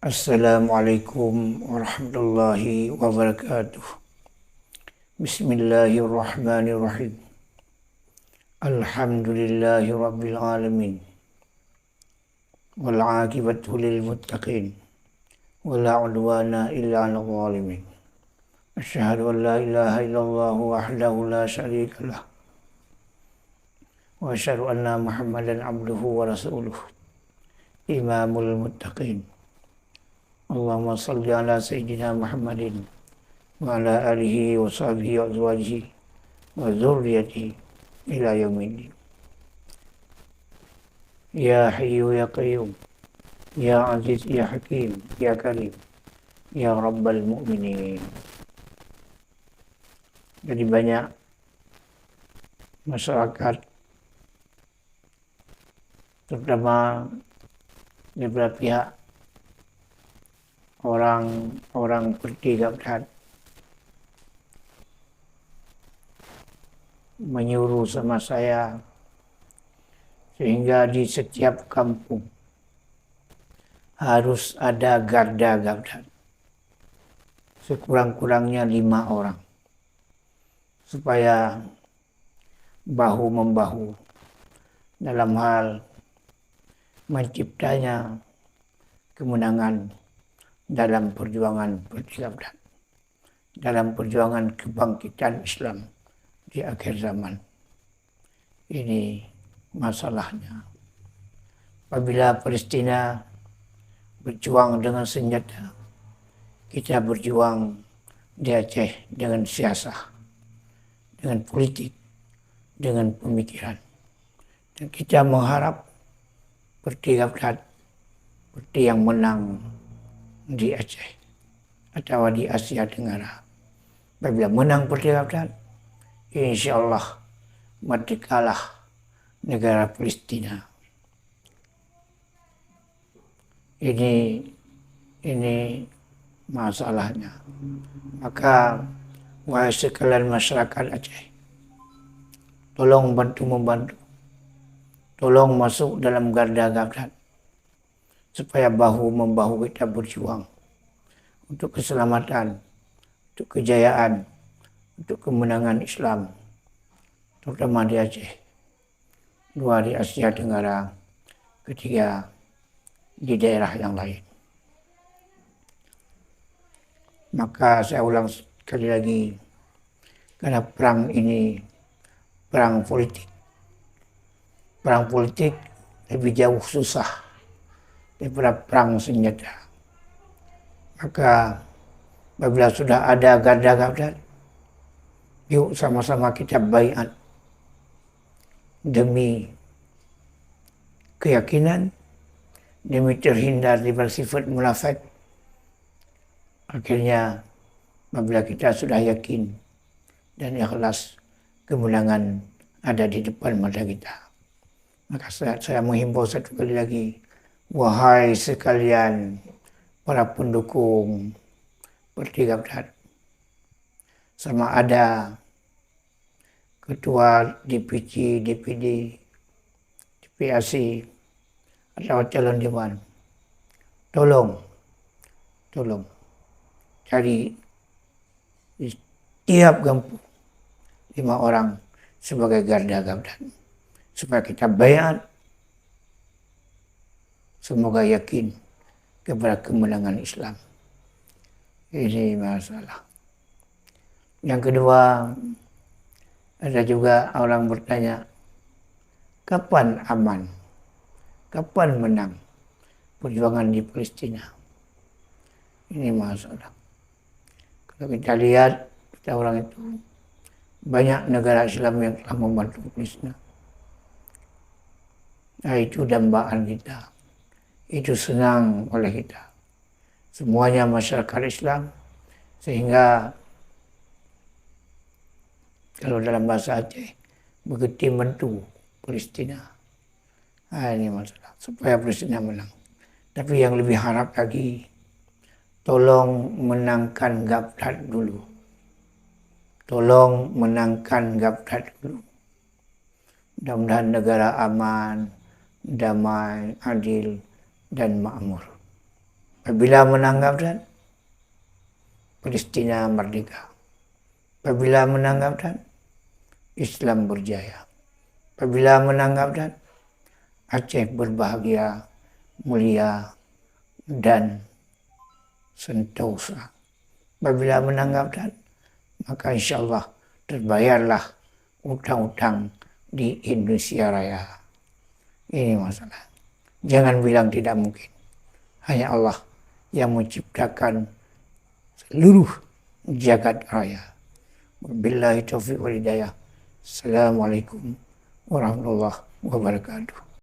Assalamualaikum warahmatullahi wabarakatuh. Bismillahirrahmanirrahim. Alhamdulillahi rabbil alamin. Wal aqibatu lil muttaqin. Wala udwana illa 'alal zalimin. Asyhadu an la ilaha illallah wahdahu la syarika lah. Wa asyhadu anna Muhammadan abduhu wa rasuluh. Imamul muttaqin. Allahumma salli ala Sayyidina Muhammadin wa ala alihi wa sahbihi wa azwajihi wa dzurriyyatihi ila yaumiddin. Ya Hayyu ya Qayyum, Ya Aziz ya Hakim, Ya Karim, Ya Rabbal Mu'minin. Jadi banyak masyarakat, terutama beberapa pihak, orang bertiga menyuruh sama saya sehingga di setiap kampung harus ada garda Gabdan, sekurang-kurangnya 5 orang, supaya bahu-membahu dalam hal menciptanya kemenangan dalam perjuangan Gabdan, dalam perjuangan kebangkitan Islam di akhir zaman. Ini masalahnya. Apabila Palestina berjuang dengan senjata, kita berjuang di Aceh dengan siasah, dengan politik, dengan pemikiran. Dan kita mengharap Gabdan seperti yang menang di Aceh atau di Asia Tenggara. Apabila menang Gabdan, insyaallah merdekalah negara Palestina. Ini masalahnya. Maka wahai sekalian masyarakat Aceh, tolong membantu, tolong masuk dalam garda Gabdan, supaya bahu-membahu kita berjuang untuk keselamatan, untuk kejayaan, untuk kemenangan Islam, terutama di Aceh, 2 di Asia Tenggara, 3 di daerah yang lain. Maka saya ulang sekali lagi, karena perang ini perang politik. Perang politik lebih jauh susah daripada perang senjata. Maka apabila sudah ada garda Gabdan, yuk sama-sama kita baiat demi keyakinan, demi terhindar dari sifat munafik. Akhirnya apabila kita sudah yakin dan ikhlas, kemenangan ada di depan mata kita. Maka saya menghimbau satu kali lagi, wahai sekalian para pendukung Gabdan, sama ada ketua DPC, DPD, DPAC atau calon dewan, tolong cari di tiap kampung 5 orang sebagai garda Gabdan, supaya kita baiat, semoga yakin kepada kemenangan Islam. Ini masalah. Yang kedua, ada juga orang bertanya, kapan aman? Kapan menang perjuangan di Palestina? Ini masalah. Kalau kita lihat, kita orang itu, banyak negara Islam yang telah membantu Palestina. Nah, itu dambaan kita. Itu senang oleh kita. Semuanya masyarakat Islam, sehingga kalau dalam bahasa Aceh, begitu mentu Palestina. Ini masalah, supaya Palestina menang. Tapi yang lebih harap lagi, tolong menangkan Gabdan dulu. Tolong menangkan Gabdan dulu. Mudah-mudahan negara aman, damai, adil, dan makmur. Apabila menanggapkan Palestina merdeka. Apabila menanggapkan Islam berjaya. Apabila menanggapkan Aceh berbahagia, mulia, dan sentosa. Apabila menanggapkan, maka insya Allah terbayarlah utang-utang di Indonesia Raya. Ini masalah. Jangan bilang tidak mungkin. Hanya Allah yang menciptakan seluruh jagat raya. Wabillahi taufiq wal hidayah. Assalamualaikum warahmatullahi wabarakatuh.